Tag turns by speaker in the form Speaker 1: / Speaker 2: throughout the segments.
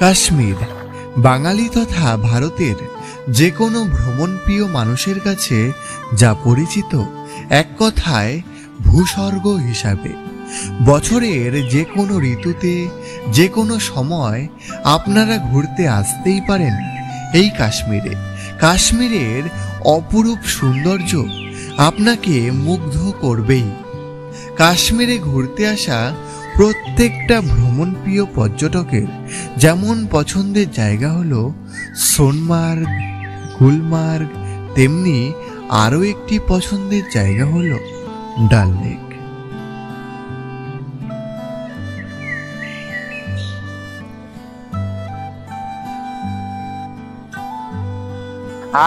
Speaker 1: কাশ্মীর বাঙালি তথা ভারতের যে কোনো ভ্রমণপ্রিয় মানুষের কাছে যা পরিচিত, এক কথায় ভূস্বর্গ হিসাবে। বছরের যে কোনো ঋতুতে যে কোনো সময় আপনারা ঘুরতে আসতেই পারেন এই কাশ্মীরে। কাশ্মীরের অপরূপ সৌন্দর্য আপনাকে মুগ্ধ করবেই। কাশ্মীরে ঘুরতে আসা প্রত্যেকটা ভ্রমণপ্রিয় পর্যটকের যেমন পছন্দের জায়গা হলো সোনমার্গ, গুলমার্গ, তেমনি আরও একটি পছন্দের জায়গা হলো ডাল লেক।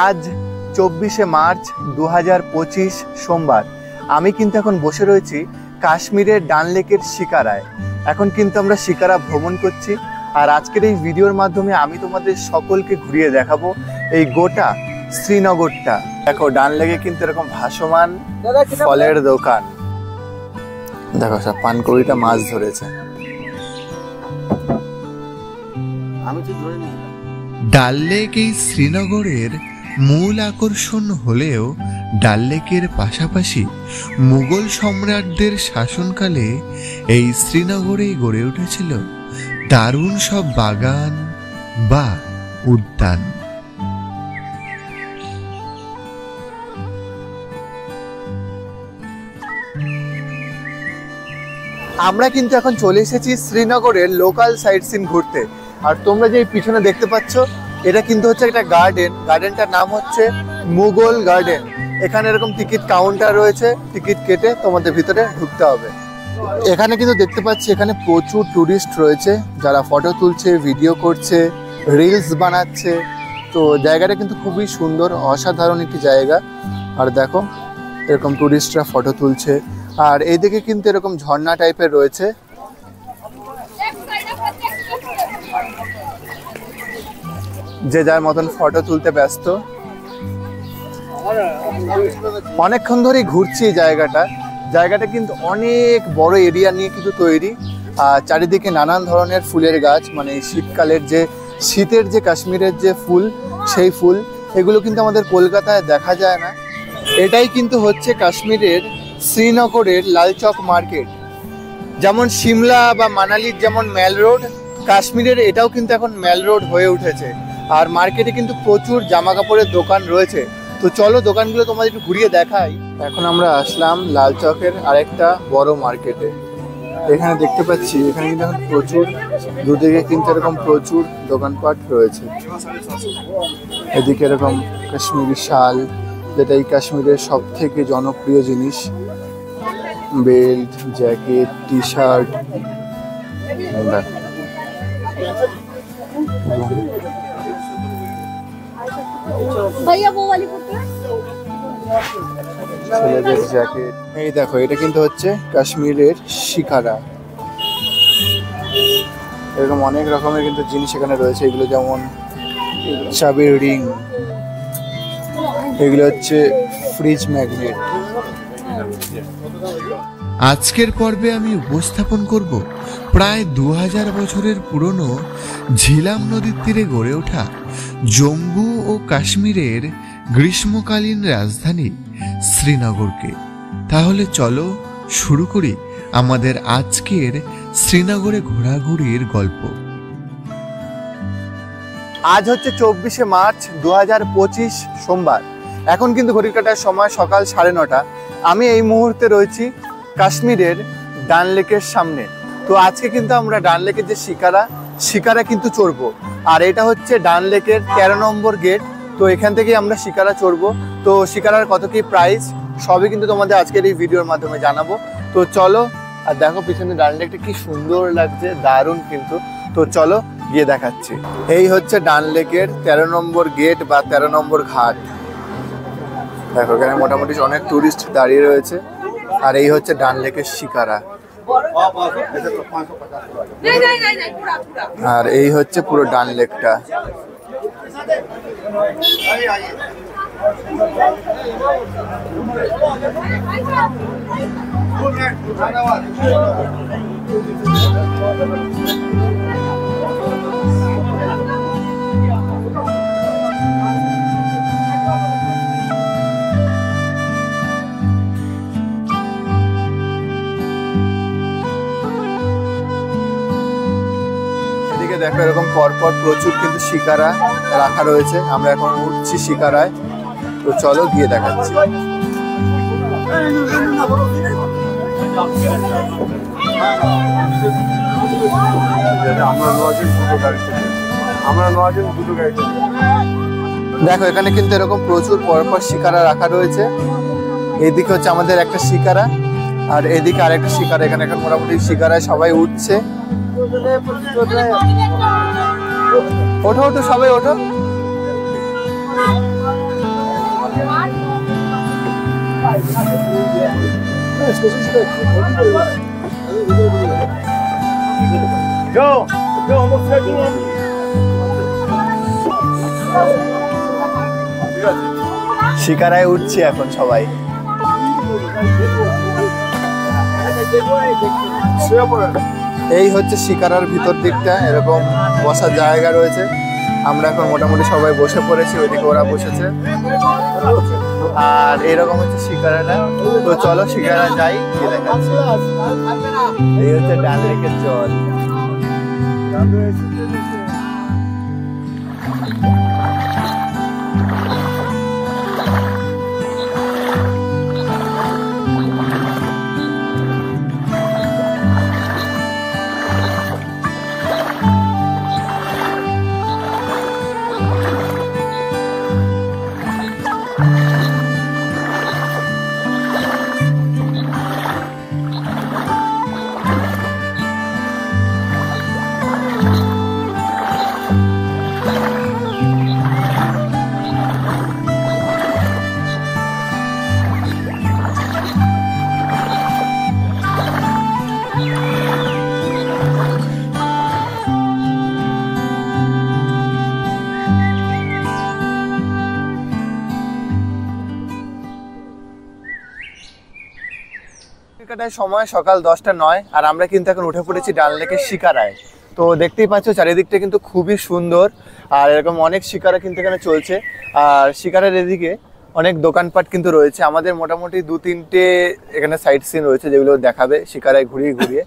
Speaker 2: আজ 24শে মার্চ 2025 সোমবার। আমি কিন্তু এখন বসে রয়েছি কাশ্মীরের ডাল লেকের শিকারায়। এখন কিন্তু আমরা শিকারা ভ্রমণ করছি, আর আজকের এই ভিডিওর মাধ্যমে আমি তোমাদের সকলকে ঘুরিয়ে দেখাবো এই গোটা শ্রীনগরটা। দেখো ডাল লেকে কিন্তু এরকম ভাসমান ফলের দোকান। দেখো সব পানকৌড়িটা মাছ ধরেছে।
Speaker 1: ডাল লেক এই শ্রীনগরের মূল আকর্ষণ হলেও ডাল লেকের পাশাপাশি মুঘল সম্রাটদের শাসনকালে এই শ্রীনগরেই গড়ে উঠেছিল দারুণ সব বাগান বা উদ্যান।
Speaker 2: আমরা কিন্তু এখন চলে এসেছি শ্রীনগরের লোকাল সাইট সিন ঘুরতে। আর তোমরা যে পিছনে দেখতে পাচ্ছ, এটা কিন্তু হচ্ছে একটা গার্ডেন। গার্ডেনটার নাম হচ্ছে মুঘল গার্ডেন। এখানে এরকম টিকিট কাউন্টার রয়েছে, টিকিট কেটে তোমাদের ভিতরে ঢুকতে হবে। এখানে কিন্তু দেখতে পাচ্ছি এখানে প্রচুর টুরিস্ট রয়েছে, যারা ফটো তুলছে, ভিডিও করছে, রিলস বানাচ্ছে। তো জায়গাটা কিন্তু খুবই সুন্দর, অসাধারণ একটি জায়গা। আর দেখো এরকম টুরিস্টরা ফটো তুলছে। আর এইদিকে কিন্তু এরকম ঝর্ণা টাইপের রয়েছে, যে যার মতন ফটো তুলতে ব্যস্ত। অনেকক্ষণ ধরেই ঘুরছি এই জায়গাটা কিন্তু অনেক বড় এরিয়া নিয়ে কিন্তু তৈরি। আর চারিদিকে নানান ধরনের ফুলের গাছ, মানে শীতকালের যে শীতের যে কাশ্মীরের যে ফুল, সেই ফুল এগুলো কিন্তু আমাদের কলকাতায় দেখা যায় না। এটাই কিন্তু হচ্ছে কাশ্মীরের শ্রীনগরের লালচক মার্কেট। যেমন সিমলা বা মানালির যেমন মেল রোড, কাশ্মীরের এটাও কিন্তু এখন মেল রোড হয়ে উঠেছে। আর মার্কেটে কিন্তু প্রচুর জামা কাপড়ের দোকান রয়েছে। তো চলো দোকানগুলো তোমাদের একটু ঘুরিয়ে দেখাই। এখন আমরা আসলাম লালচকের আরেকটা বড় মার্কেটে। এখানে দেখতে পাচ্ছি এখানে কিন্তু এখন প্রচুর দুদিকে কিন্তু এরকম প্রচুর দোকানপাট রয়েছে। এদিকে এরকম কাশ্মীরি শাল, যেটা এই কাশ্মীরের সব থেকে জনপ্রিয় জিনিস। Belt, jacket, T shirt. ছেলেদের জ্যাকেট। এই দেখো এটা কিন্তু হচ্ছে কাশ্মীরের শিকারা। এরকম অনেক রকমের কিন্তু জিনিস এখানে রয়েছে। এগুলো যেমন চাবির রিং, এগুলো হচ্ছে ফ্রিজ ম্যাগনেট।
Speaker 1: আজকের পর্বে আমি উপস্থাপন করব প্রায় 2000 বছরের পুরনো ঝিলাম নদীর তীরে গড়ে ওঠা জম্মু ও কাশ্মীরের গ্রীষ্মকালীন রাজধানী শ্রীনগরকে। তাহলে চলো শুরু করি আমাদের আজকের শ্রীনগরে ঘোরাঘুরির গল্প।
Speaker 2: আজ হচ্ছে 24শে মার্চ 2025 সোমবার। এখন কিন্তু ঘড়ির কাটার সময় সকাল 9:30। আমি এই মুহূর্তে রয়েছি কাশ্মীরের ডাল লেকের সামনে। তো আজকে কিন্তু আমরা ডাল লেকের যে শিকারা কিন্তু চড়বো। আর এটা হচ্ছে ডাল লেকের 13 নম্বর গেট। তো এখান থেকেই আমরা শিকারা চড়বো। তো শিকারার কত কি প্রাইস সবই কিন্তু তোমাদের আজকের এই ভিডিওর মাধ্যমে জানাবো। তো চলো। আর দেখো পিছনে ডাল লেকটা কি সুন্দর লাগছে, দারুণ কিন্তু। তো চলো গিয়ে দেখাচ্ছি। এই হচ্ছে ডাল লেকের 13 নম্বর গেট বা 13 নম্বর ঘাট। দেখো এখানে মোটামুটি অনেক টুরিস্ট দাঁড়িয়ে রয়েছে। আর এই হচ্ছে ডাল লেকের শিকারা। আর এই হচ্ছে পুরো ডাল লেকটা। দেখো এরকম পরপর প্রচুর কিন্তু শিকারা রাখা রয়েছে। আমরা এখন উঠছি শিকারায়, তো চলো গিয়ে দেখাচ্ছি। দেখো এখানে কিন্তু এরকম প্রচুর পরপর শিকারা রাখা রয়েছে। এইদিকে হচ্ছে আমাদের একটা শিকারা, আর এদিকে আরেকটা শিকারা। এখানে এখন মোটামুটি শিকারায় সবাই উঠছে। ওঠো ওঠো সবাই ওঠো। শিকারায় উঠছি এখন সবাই। এই হচ্ছে শিকারার ভিতর দিকটা, এরকম বসার জায়গা রয়েছে। আমরা এখন মোটামুটি সবাই বসে পড়েছি, ওইদিকে ওরা বসেছে। আর এরকম হচ্ছে শিকারাটা। তো চলো শিকারা যাই, গিয়ে দেখাচ্ছি। এই হচ্ছে ডাল লেকের জল। সময় সকাল 10টা 9, আর আমরা কিন্তু এখন উঠে পড়েছি ডাল লেকের শিকারায়। তো দেখতেই পাচ্ছ চারিদিকটা কিন্তু খুবই সুন্দর, আর এরকম অনেক শিকারা কিন্তু এখানে চলছে। আর শিকারের এদিকে অনেক দোকানপাট কিন্তু রয়েছে। আমাদের মোটামুটি 2-3টে এখানে সাইট সিন রয়েছে যেগুলো দেখাবে শিকারায় ঘুরিয়ে ঘুরিয়ে।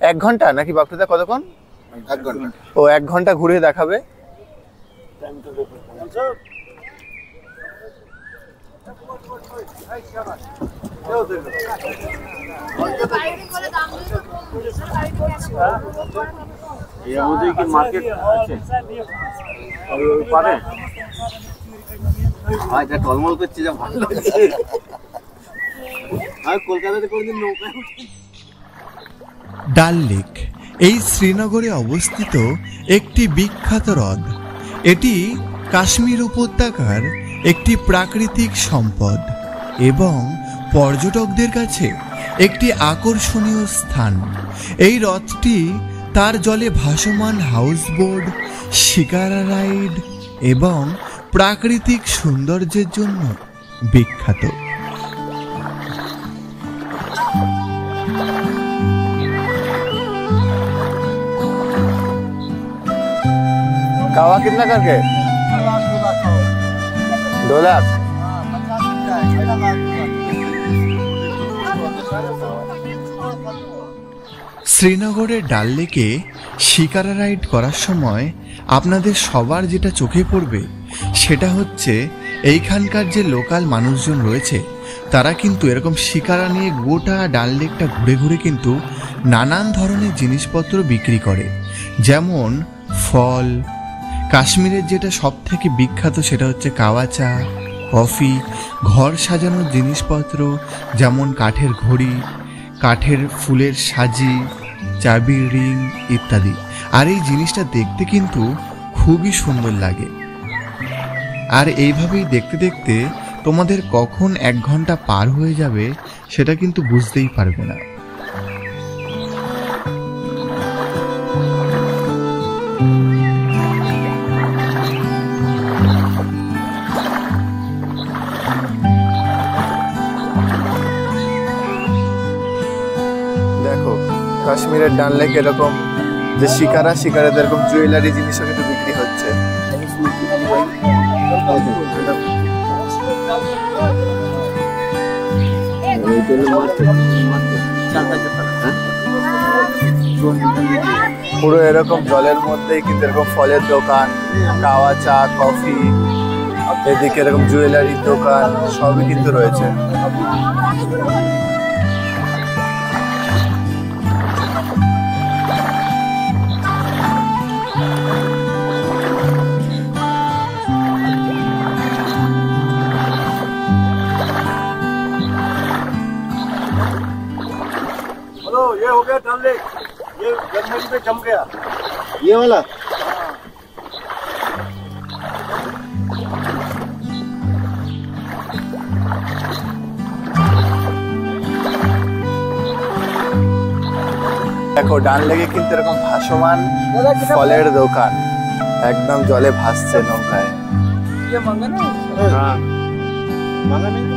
Speaker 2: 1 ঘন্টা নাকি বাপটুদা কতক্ষণ?
Speaker 3: 1 ঘন্টা।
Speaker 2: ও 1 ঘন্টা ঘুরিয়ে দেখাবে।
Speaker 3: এর মধ্যে কি মার্কেট আছে? ওই পারে ভাই, যা টলমল করছে, যা ভালো লাগছে। আমি কলকাতাতে কোনদিন নৌকায় উঠি।
Speaker 1: ডাল লেক এই শ্রীনগরে অবস্থিত একটি বিখ্যাত হ্রদ। এটি কাশ্মীর উপত্যকার একটি প্রাকৃতিক সম্পদ এবং পর্যটকদের কাছে একটি আকর্ষণীয় স্থান। এই হ্রদটি তার জলে ভাসমান হাউসবোট, শিকারা রাইড এবং প্রাকৃতিক সৌন্দর্যের জন্য বিখ্যাত।
Speaker 2: कावा कितना करके? 2 लाख।
Speaker 1: শ্রীনগরের ডাল লেকে শিকারা রাইড করার সময় আপনাদের সবার যেটা চোখে পড়বে সেটা হচ্ছে এইখানকার যে লোকাল মানুষজন রয়েছে তারা কিন্তু এরকম শিকারা নিয়ে গোটা ডাল লেকটা ঘুরে ঘুরে কিন্তু নানান ধরনের জিনিসপত্র বিক্রি করে। যেমন ফল, কাশ্মীরের যেটা সব থেকে বিখ্যাত সেটা হচ্ছে কাওয়া চা, কফি, ঘর সাজানোর জিনিসপত্র যেমন কাঠের ঘড়ি, কাঠের ফুলের সাজি, চাবির রিং ইত্যাদি। আর এই জিনিসটা দেখতে কিন্তু খুবই সুন্দর লাগে। আর এইভাবেই দেখতে দেখতে তোমাদের কখন 1 ঘন্টা পার হয়ে যাবে সেটা কিন্তু বুঝতেই পারবে না।
Speaker 2: দেখো কাশ্মীরের ডাল লেকে এরকম যে শিকারাদের এরকম জুয়েলারি জিনিসও কিন্তু বিক্রি হচ্ছে। পুরো এরকম জলের মধ্যেই কিন্তু এরকম ফলের দোকান, কাওয়া চা, কফি, এদিকে এরকম জুয়েলারির দোকান সবই কিন্তু রয়েছে।
Speaker 3: हेलो, ये हो गया डल लेक। ये जनवरी में जम गया, ये वाला।
Speaker 2: দেখো ডাল লেকে কিন্তু এরকম ভাসমান ফলের দোকান, একদম জলে ভাসছে নৌকায়।
Speaker 3: हाँ, मांगा नहीं।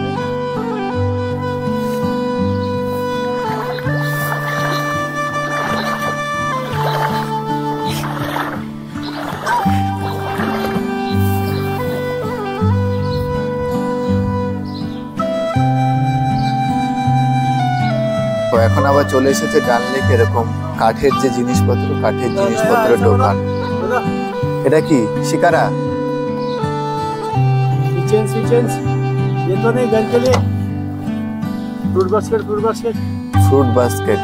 Speaker 2: তো এখন আবার চলে এসেছে ডাল লেক এরকম কাঠের জিনিসপত্রের দোকান। এটা কি শিকারা?
Speaker 3: ये तो नहीं घर के लिए फ्रूट बास्केट।
Speaker 2: Fruit basket.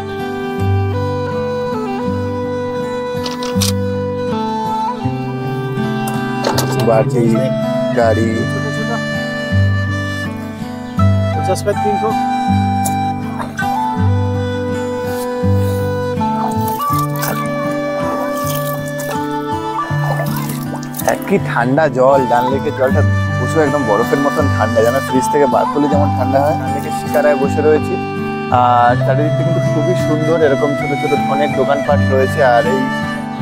Speaker 2: बाटी, गाड़ी।
Speaker 3: 50 का 300।
Speaker 2: কি ঠান্ডা জল, ডাল লেকের জলটা বুঝো একদম বরফের মতন ঠান্ডা, যেন ফ্রিজ থেকে বার করলে যেমন ঠান্ডা হয়। ডাল লেকের শিকারায় বসে রয়েছি আর চারিদিকটা কিন্তু খুবই সুন্দর, এরকম ছোট ছোট অনেক দোকানপাট রয়েছে। আর এই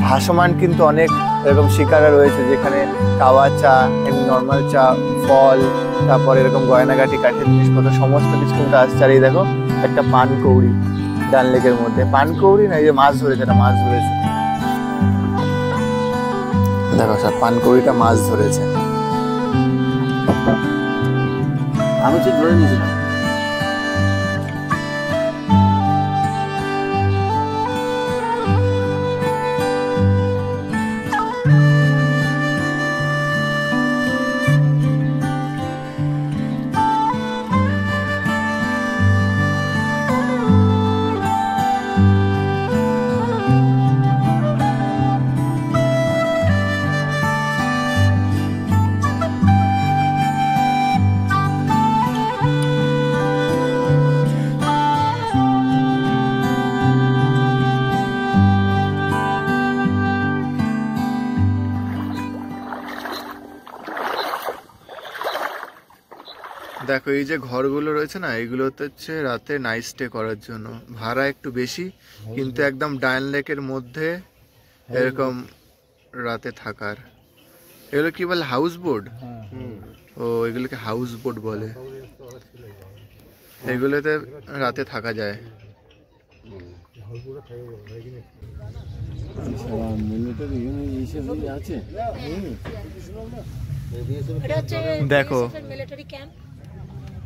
Speaker 2: ভাসমান কিন্তু অনেক এরকম শিকারা রয়েছে, যেখানে কাওয়া চা, এমনি নর্মাল চা, ফল, তারপর এরকম গয়নাগাটি, কাঠের জিনিসপত্র সমস্ত কিছু কিন্তু আসছে। আর এই দেখো একটা পানকৌড়ি ডাল লেকের মধ্যে, পানকৌড়ি না, এই যে মাছ ধরেছে, এটা মাছ ধরেছে। দেখো স্যার পানকৌড়িটা মাছ ধরেছে।
Speaker 3: আমি ঠিক ধরে নিয়েছিলাম।
Speaker 1: দেখো এই যে ঘরগুলো রয়েছে না, এগুলোতে হচ্ছে রাতে নাইট স্টে করার জন্য, ভাড়া একটু বেশি, কিন্তু একদম ডাল লেকের মধ্যে এরকম রাতে থাকার। এগুলো কি বলে, হাউস বোট? ও এগুলোকে হাউস বোট বলে। এগুলোতে রাতে থাকা যায়। দেখো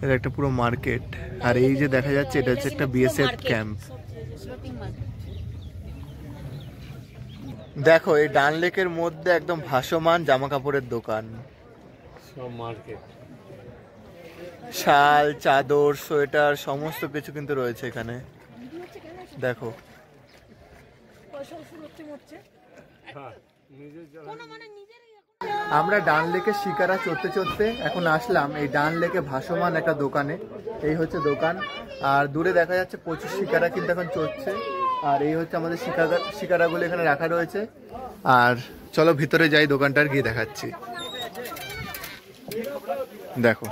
Speaker 1: এটা একটা পুরো মার্কেট, আর এই যে দেখা যাচ্ছে এটা হচ্ছে একটা বিএসএফ ক্যাম্প। দেখো এই ডাল লেকের মধ্যে একদম ভাসমান জামা কাপড়ের দোকান,
Speaker 3: সব মার্কেট,
Speaker 1: শাল, চাদর, সোয়েটার সমস্ত কিছু কিন্তু রয়েছে এখানে। দেখো আমরা ডান লেকে শিকারা চড়তে চড়তে এখন আসলাম এই ডান লেকে ভাসমান একটা দোকানে। এই হচ্ছে দোকান, আর দূরে দেখা যাচ্ছে প্রচুর শিকারা কিন্তু এখন চড়ছে। আর এই হচ্ছে আমাদের শিকারাগুলো এখানে রাখা রয়েছে। আর চলো ভিতরে যাই, দোকানটার গিয়ে দেখাচ্ছি। দেখো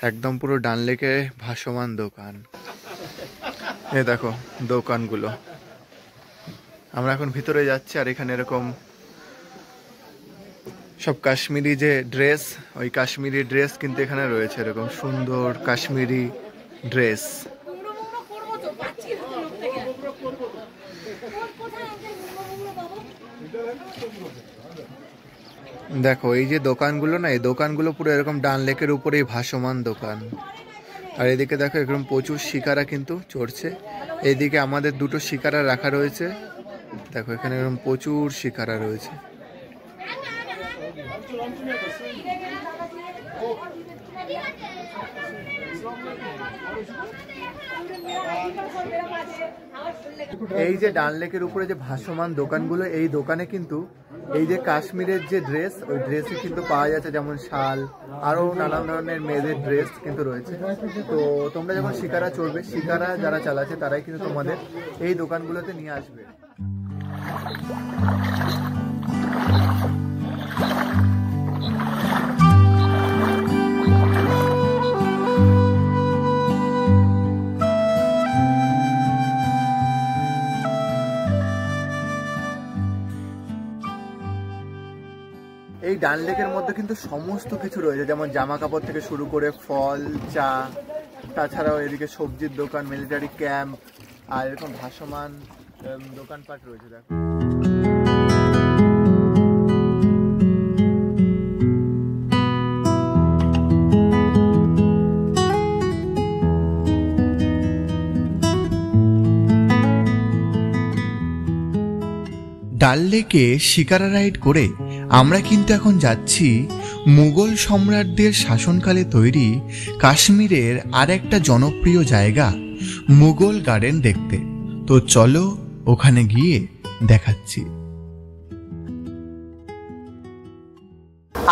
Speaker 1: একদম পুরো ডান লেকে ভাসমান দোকান। এই দেখো দোকানগুলো, আমরা এখন ভিতরে যাচ্ছি। আর এখানে এরকম সব কাশ্মীরি যে ড্রেস, ওই কাশ্মীরি ড্রেস কিন্তু এখানে রয়েছে, এরকম সুন্দর কাশ্মীরি ড্রেস।
Speaker 2: দেখো এই যে দোকানগুলো না, এই দোকানগুলো পুরো এরকম ডাল লেকের উপরেই ভাসমান দোকান। আর এদিকে দেখো এরকম প্রচুর শিকারা কিন্তু চড়ছে। এইদিকে আমাদের দুটো শিকারা রাখা রয়েছে। দেখো এখানে এরকম প্রচুর শিকারা রয়েছে। এই যে ডাল লেকের উপরে যে ভাসমান দোকানগুলো, এই দোকানে কিন্তু এই যে কাশ্মীরের যে ড্রেস, ওই ড্রেসই কিন্তু পাওয়া যাচ্ছে, যেমন শাল, আরো নানান ধরনের মেয়েদের ড্রেস কিন্তু রয়েছে। তো তোমরা যখন শিকারা চড়বে, শিকারা যারা চালাচ্ছে তারাই কিন্তু তোমাদের এই দোকানগুলোতে নিয়ে আসবে। এই ডাল লেকের মধ্যে কিন্তু সমস্ত কিছু রয়েছে, যেমন জামা কাপড় থেকে শুরু করে ফল, চা, তাছাড়াও এদিকে সবজির দোকান, মিলিটারি ক্যাম্প, আর এরকম ভাসমান দোকানপাট রয়েছে। দেখো
Speaker 1: ডাল লেকে শিকারা রাইড করে আমরা কিন্তু এখন যাচ্ছি মুঘল সম্রাটদের শাসনকালে তৈরি কাশ্মীরের আর একটা জনপ্রিয় জায়গা মুঘল গার্ডেন দেখতে। তো চলো ওখানে গিয়ে দেখাচ্ছি।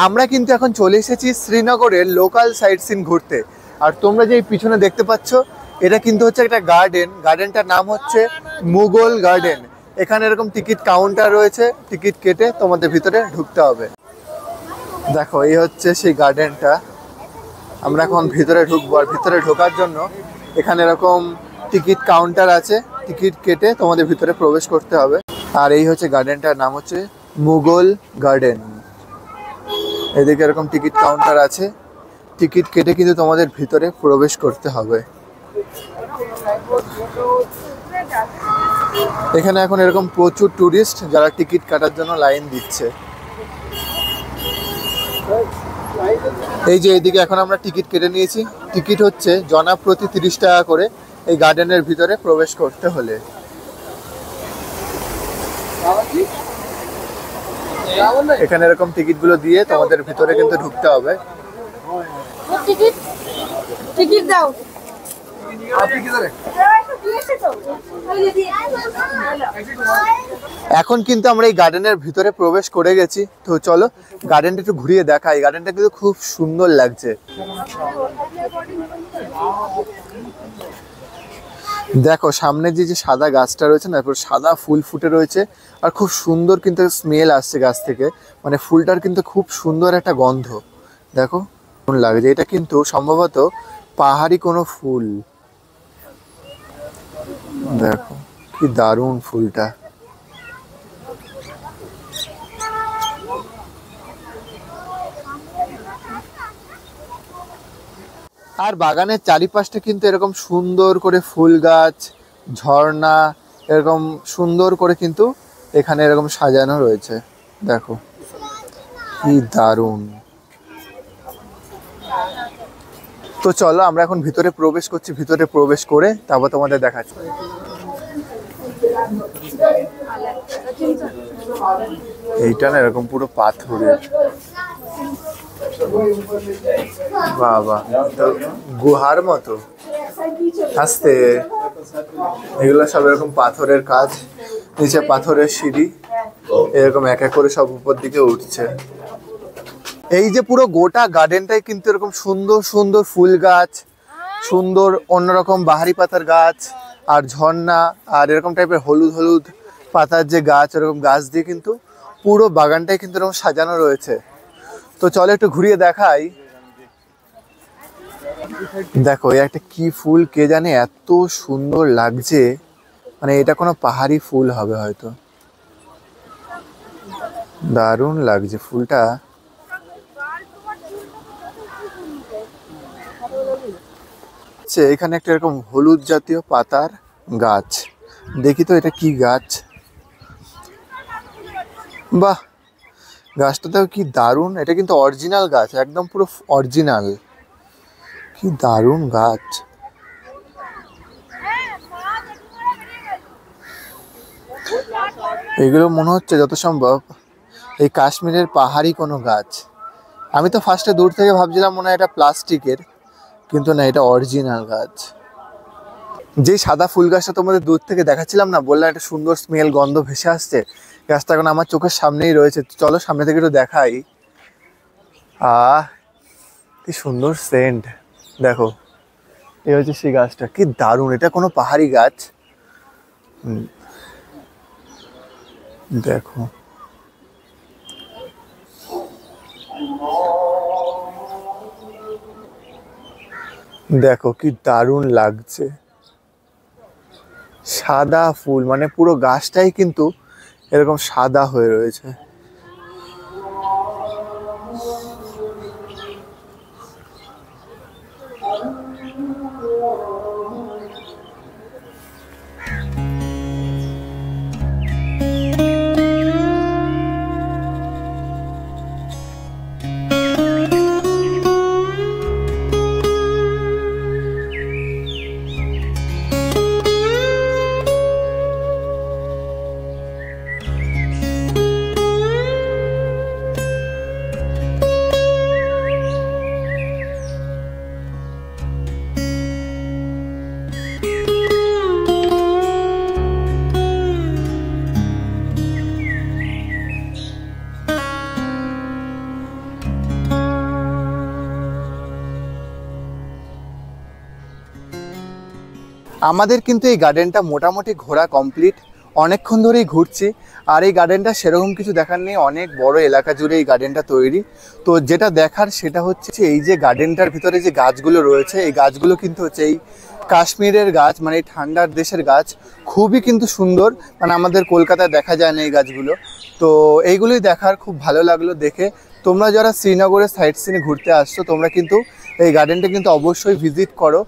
Speaker 2: আমরা কিন্তু এখন চলে এসেছি শ্রীনগরের লোকাল সাইট সিন ঘুরতে। আর তোমরা যে পিছনে দেখতে পাচ্ছ, এটা কিন্তু হচ্ছে একটা গার্ডেন। গার্ডেনটার নাম হচ্ছে মুঘল গার্ডেন। এখানে এরকম টিকিট কাউন্টার রয়েছে, টিকিট কেটে তোমাদের ভিতরে ঢুকতে হবে। দেখো এই হচ্ছে সেই গার্ডেনটা। আমরা এখন ভিতরে ঢুকবো, আর ভিতরে ঢোকার জন্য এখানে এরকম টিকিট কাউন্টার আছে, টিকিট কেটে তোমাদের ভিতরে প্রবেশ করতে হবে। আর এই হচ্ছে গার্ডেনটার নাম হচ্ছে মুঘল গার্ডেন। এদিকে এরকম টিকিট কাউন্টার আছে, টিকিট কেটে কিন্তু তোমাদের ভিতরে প্রবেশ করতে হবে। এখানে এখন এরকম প্রচুর টুরিস্ট যারা টিকিট কাটার জন্য লাইন দিচ্ছে। এই যে এইদিকে এখন আমরা টিকিট কেটে নিয়েছি। টিকিট হচ্ছে জনা প্রতি 30 টাকা করে এই গার্ডেনের ভিতরে প্রবেশ করতে হলে। এখানে এরকম টিকিটগুলো দিয়ে তোমাদের ভিতরে কিন্তু ঢুকতে হবে।
Speaker 4: টিকিট দাও।
Speaker 2: এখন কিন্তু আমরা এই গার্ডেনের ভিতরে প্রবেশ করে গেছি। তো চলো গার্ডেনটা একটু ঘুরিয়ে দেখাই। গার্ডেনটা কিন্তু খুব সুন্দর লাগছে। দেখো সামনে যে সাদা গাছটা রয়েছে না, পুরো সাদা ফুল ফুটে রয়েছে, আর খুব সুন্দর কিন্তু স্মেল আসছে গাছ থেকে। মানে ফুলটার কিন্তু খুব সুন্দর একটা গন্ধ। দেখো কেমন লাগছে। এটা কিন্তু সম্ভবত পাহাড়ি কোনো ফুল। দেখো কি দারুণ ফুলটা। আর বাগানের চারিপাশটা কিন্তু এরকম সুন্দর করে ফুল গাছ, ঝর্ণা, এরকম সুন্দর করে কিন্তু এখানে এরকম সাজানো রয়েছে। দেখো কি দারুণ। তো চলো আমরা এখন ভিতরে প্রবেশ করছি। ভিতরে প্রবেশ করে তারপর তোমাদের দেখাচ্ছি। এইটা না এরকম পুরো পাথরের। বাবা, গুহার মতো আসতে। এগুলো সব এরকম পাথরের কাজ, নিচে পাথরের সিঁড়ি, এরকম এক এক করে সব উপর দিকে উঠছে। এই যে পুরো গোটা গার্ডেনটাই কিন্তু এরকম সুন্দর সুন্দর ফুল গাছ, সুন্দর অন্যরকম বাহারি পাতার গাছ, আর ঝর্ণা, আর এরকম টাইপের হলুদ হলুদ পাতার যে গাছ, এরকম গাছ দিয়ে কিন্তু পুরো বাগানটাই কিন্তু এরকম সাজানো রয়েছে। তো চলো একটু ঘুরিয়ে দেখাই। দেখো এই একটা কি ফুল কে জানে, এত সুন্দর লাগছে। মানে এটা কোনো পাহাড়ি ফুল হবে হয়তো। দারুণ লাগছে ফুলটা। এখানে একটা এরকম হলুদ জাতীয় পাতার গাছ। দেখি তো এটা কি গাছ। বাহ, গাছটাতেও কি দারুণ, এটা কিন্তু অরিজিনাল গাছ, একদম পুরো অরিজিনাল। কি দারুণ গাছ। এগুলো মনে হচ্ছে যত সম্ভব এই কাশ্মীরের পাহাড়ি কোনো গাছ। আমি তো ফার্স্টে দূর থেকে ভাবছিলাম মনে হয় এটা প্লাস্টিকের, কিন্তু না, এটা অরিজিনাল গাছ। যেই সাদা ফুল গাছটা তোমাদের দূর থেকে দেখাচ্ছিলাম না, বললাম একটা সুন্দর স্মেল, গন্ধ ভেসে আসছে, গাছটা এখন আমার চোখের সামনেই রয়েছে। চলো সামনে থেকে একটু দেখাই। কি সুন্দর সেন্ট, দেখো। এই হচ্ছে সেই গাছটা, কি দারুণ। এটা কোনো পাহাড়ি গাছ। দেখো, দেখো কি দারুণ লাগছে। সাদা ফুল, মানে পুরো গাছটাই কিন্তু এরকম সাদা হয়ে রয়েছে। আমাদের কিন্তু এই গার্ডেনটা মোটামুটি ঘোরা কমপ্লিট, অনেকক্ষণ ধরেই ঘুরছি। আর এই গার্ডেনটা সেরকম কিছু দেখার নেই, অনেক বড় এলাকা জুড়ে এই গার্ডেনটা তৈরি। তো যেটা দেখার সেটা হচ্ছে এই যে গার্ডেনটার ভিতরে যে গাছগুলো রয়েছে, এই গাছগুলো কিন্তু হচ্ছে এই কাশ্মীরের গাছ, মানে এই ঠান্ডার দেশের গাছ। খুবই কিন্তু সুন্দর, মানে আমাদের কলকাতায় দেখা যায় না এই গাছগুলো। তো এইগুলোই দেখার, খুব ভালো লাগলো দেখে। তোমরা যারা শ্রীনগরের সাইট সিনে ঘুরতে আসছো, তোমরা কিন্তু এই গার্ডেনটা কিন্তু অবশ্যই ভিজিট করো।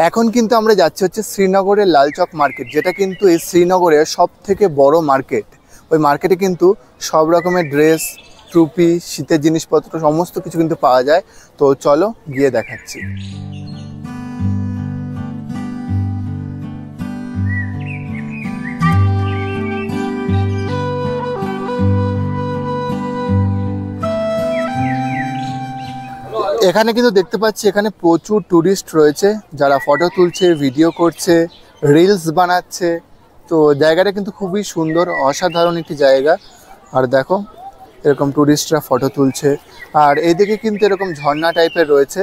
Speaker 2: এখন কিন্তু আমরা যাচ্ছি হচ্ছে শ্রীনগরের লালচক মার্কেট, যেটা কিন্তু এই শ্রীনগরের সব থেকে বড় মার্কেট। ওই মার্কেটে কিন্তু সব রকমের ড্রেস, টুপি, শীতের জিনিসপত্র সমস্ত কিছু কিন্তু পাওয়া যায়। তো চলো গিয়ে দেখাচ্ছি। এখানে কিন্তু দেখতে পাচ্ছি এখানে প্রচুর টুরিস্ট রয়েছে, যারা ফটো তুলছে, ভিডিও করছে, রিলস বানাচ্ছে। তো জায়গাটা কিন্তু খুবই সুন্দর, অসাধারণ একটি জায়গা। আর দেখো এরকম টুরিস্টরা ফটো তুলছে। আর এইদিকে কিন্তু এরকম ঝর্ণা টাইপের রয়েছে।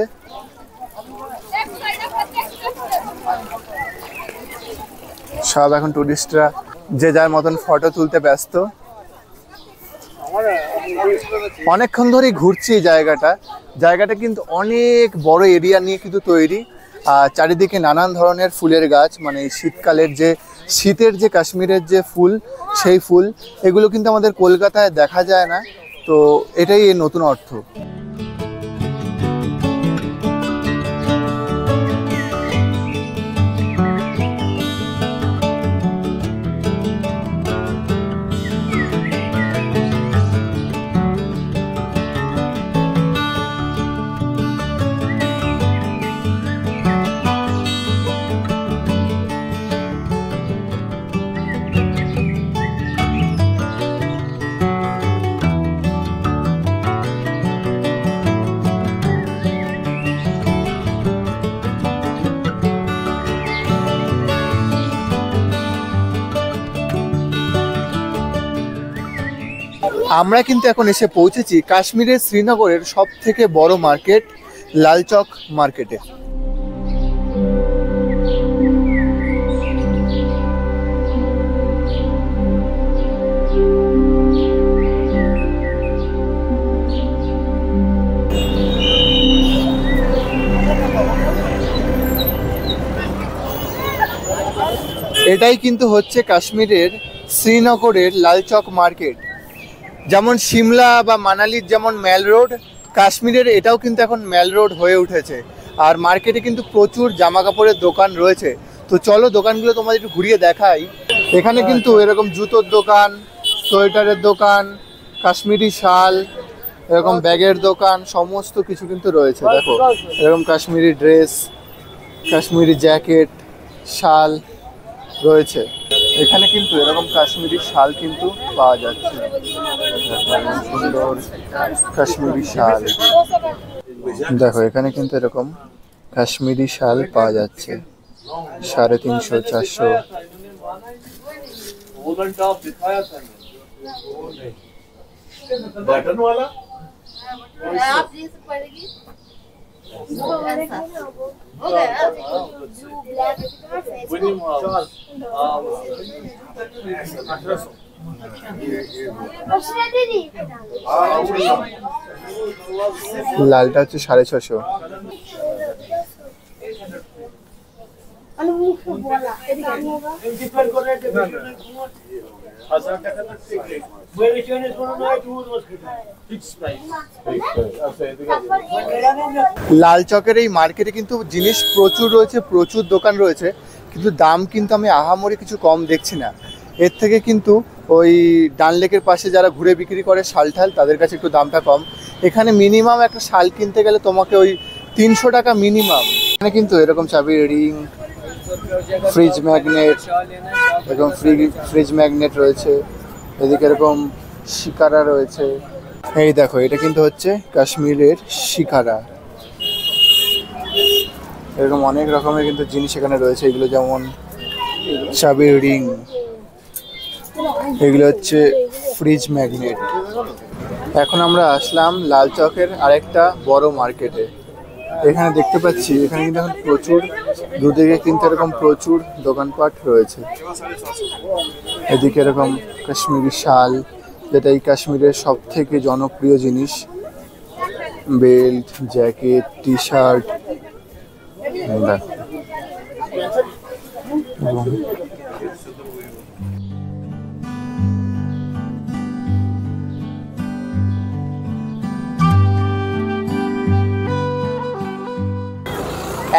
Speaker 2: সব এখন টুরিস্টরা যে যার মতন ফটো তুলতে ব্যস্ত। অনেকক্ষণ ধরেই ঘুরছি এই জায়গাটা কিন্তু অনেক বড় এরিয়া নিয়ে কিন্তু তৈরি। আর চারিদিকে নানান ধরনের ফুলের গাছ, মানে শীতকালের যে শীতের যে কাশ্মীরের যে ফুল, সেই ফুল এগুলো কিন্তু আমাদের কলকাতায় দেখা যায় না। তো এটাই এর নতুন অর্থ। আমরা কিন্তু এখন এসে পৌঁছেছি কাশ্মীরের শ্রীনগরের সব থেকে বড় মার্কেট, লালচক মার্কেটে। এটাই কিন্তু হচ্ছে কাশ্মীরের শ্রীনগরের লালচক মার্কেট। যেমন সিমলা বা মানালির যেমন মেল রোড, কাশ্মীরের এটাও কিন্তু এখন মেল রোড হয়ে উঠেছে। আর মার্কেটে কিন্তু প্রচুর জামা কাপড়ের দোকান রয়েছে। তো চলো দোকানগুলো তোমাদের একটু ঘুরিয়ে দেখাই। এখানে কিন্তু এরকম জুতোর দোকান, সোয়েটারের দোকান, কাশ্মীরি শাল, এরকম ব্যাগের দোকান, সমস্ত কিছু কিন্তু রয়েছে। দেখো এরকম কাশ্মীরি ড্রেস, কাশ্মীরি জ্যাকেট, শাল রয়েছে। এখানে কিন্তু এরকম কাশ্মীরি শাল কিন্তু পাওয়া যাচ্ছে। সুন্দর কাশ্মীরি শাল, দেখো এখানে কিন্তু এরকম কাশ্মীরি শাল পাওয়া যাচ্ছে 350, 400।
Speaker 3: बटन वाला
Speaker 4: आप ये सब पड़ेगी हो गया जो ब्लैक
Speaker 2: লালটা হচ্ছে 650। লাল চকের এই মার্কেটে কিন্তু জিনিস প্রচুর রয়েছে, প্রচুর দোকান রয়েছে, কিন্তু দাম কিন্তু আমি আহামরি কিছু কম দেখছি না। এর থেকে কিন্তু ওই ডান লেকের পাশে যারা ঘুরে বিক্রি করে শাল ঠাল, তাদের কাছে একটু দামটা কম। এখানে মিনিমাম একটা শাল কিনতে গেলে তোমাকে ওই 300 টাকা মিনিমাম। এখানে কিন্তু এরকম চাবির রিং, ফ্রিজ ম্যাগনেট, এরকম ফ্রিজ ম্যাগনেট রয়েছে। এদিকে এরকম শিকারা রয়েছে। এই দেখো এটা কিন্তু হচ্ছে কাশ্মীরের শিকারা। এরকম অনেক রকমের কিন্তু জিনিস এখানে রয়েছে। এগুলো যেমন চাবির রিং, এগুলো হচ্ছে ফ্রিজ ম্যাগনেট। এখন আমরা আসলাম লাল চকের আরেকটা বড় মার্কেটে। এখানে দেখতে পাচ্ছি এখানে কিন্তু এখন প্রচুর দুদিকে কিন্তু এরকম প্রচুর দোকানপাট রয়েছে। এদিকে এরকম কাশ্মীরি শাল, যেটা এই কাশ্মীরের সব থেকে জনপ্রিয় জিনিস, বেল্ট, জ্যাকেট, টি শার্ট।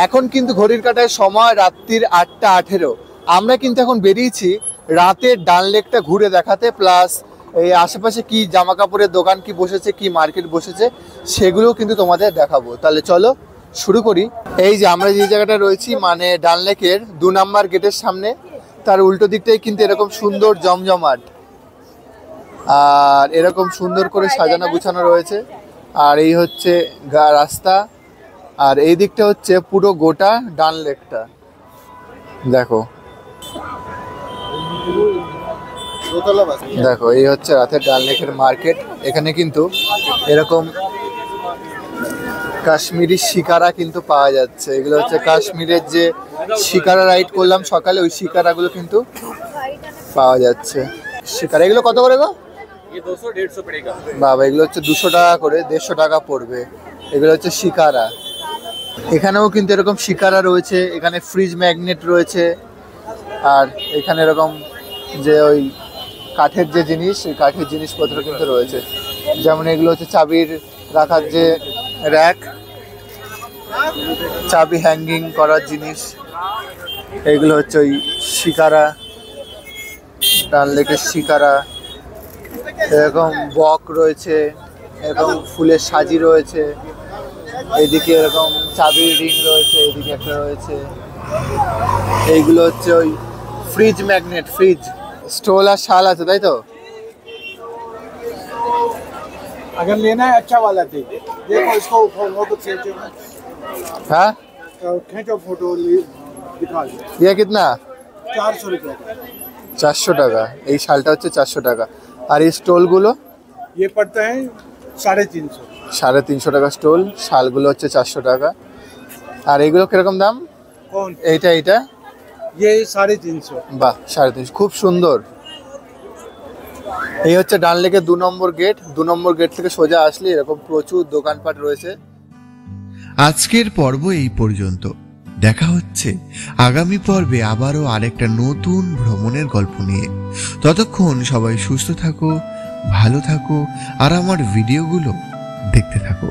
Speaker 2: এখন কিন্তু ঘড়ির কাঁটায় সময় রাত্রির 8:18। আমরা কিন্তু এখন বেরিয়েছি রাতের ডান লেকটা ঘুরে দেখাতে, প্লাস এই আশেপাশে কি জামা কাপড়ের দোকান কি বসেছে, কি মার্কেট বসেছে, সেগুলোও কিন্তু তোমাদের দেখাবো। তাহলে চলো শুরু করি। এই যে আমরা যে জায়গাটা রয়েছি, মানে ডান লেকের 2 নম্বর গেটের সামনে, তার উল্টো দিকটাই কিন্তু এরকম সুন্দর জমজমাট, আর এরকম সুন্দর করে সাজানো গুছানো রয়েছে। আর এই হচ্ছে রাস্তা, আর এই দিকটা হচ্ছে পুরো গোটা ডান লেকটা। দেখো দেখো এই হচ্ছে রাতের ডান লেকের মার্কেট। এখানে কিন্তু এরকম কাশ্মীরি শিকারা কিন্তু পাওয়া যাচ্ছে। এগুলো হচ্ছে কাশ্মীরের যে শিকারা রাইড করলাম সকালে, ওই শিকারাগুলো কিন্তু পাওয়া যাচ্ছে। শিকারা এগুলো কত করে গো? বাবা, এগুলো হচ্ছে 200 টাকা করে, 150 টাকা পড়বে। এগুলো হচ্ছে শিকারা। এখানেও কিন্তু এরকম শিকারা রয়েছে, এখানে ফ্রিজ ম্যাগনেট রয়েছে, আর এখানে এরকম যে ওই কাঠের যে জিনিস, ওই কাঠের জিনিসপত্র কিন্তু রয়েছে। যেমন এগুলো হচ্ছে চাবির রাখার যে র্যাক, চাবি হ্যাঙ্গিং করার জিনিস। এগুলো হচ্ছে ওই শিকারা, ডাল লেকের শিকারা। এরকম বক রয়েছে, এরকম ফুলের সাজি রয়েছে, এইদিকে এরকম চাবির রিং রয়েছে, এইদিকে একটা রয়েছে। এইগুলো হচ্ছে ওই ফ্রিজ ম্যাগনেট, ফ্রিজ স্টোল আর শাল আছে, তাই তো?
Speaker 3: अगर लेना है अच्छा वाला देखो, इसको फोटो खींचो,
Speaker 2: हाँ
Speaker 3: खींचो फोटो दिखा दो।
Speaker 2: ये कितना?
Speaker 3: 400 रुपये का।
Speaker 2: 400 টাকা। এই শালটা হচ্ছে 400 টাকা। আর এই স্টোলগুলো
Speaker 3: ये पड़ता है 350।
Speaker 2: 350 টাকা স্টোল। শালগুলো হচ্ছে 400 টাকা। আর এগুলো কিরকম দাম?
Speaker 3: कौन?
Speaker 2: এইটা এইটা
Speaker 3: ये 350।
Speaker 2: বাহ, 350, খুব সুন্দর। এই হচ্ছে ডান লেকের 2 নম্বর গেট। 2 নম্বর গেট থেকে সোজা আসলে এরকম প্রচুর দোকানপাট রয়েছে।
Speaker 1: আজকের পর্ব এই পর্যন্ত। দেখা হচ্ছে আগামী পর্বে আবারও আরেকটা নতুন ভ্রমণের গল্প নিয়ে। ততক্ষণ সবাই সুস্থ থাকো, ভালো থাকো, আর আমার ভিডিওগুলো দেখতে থাকো।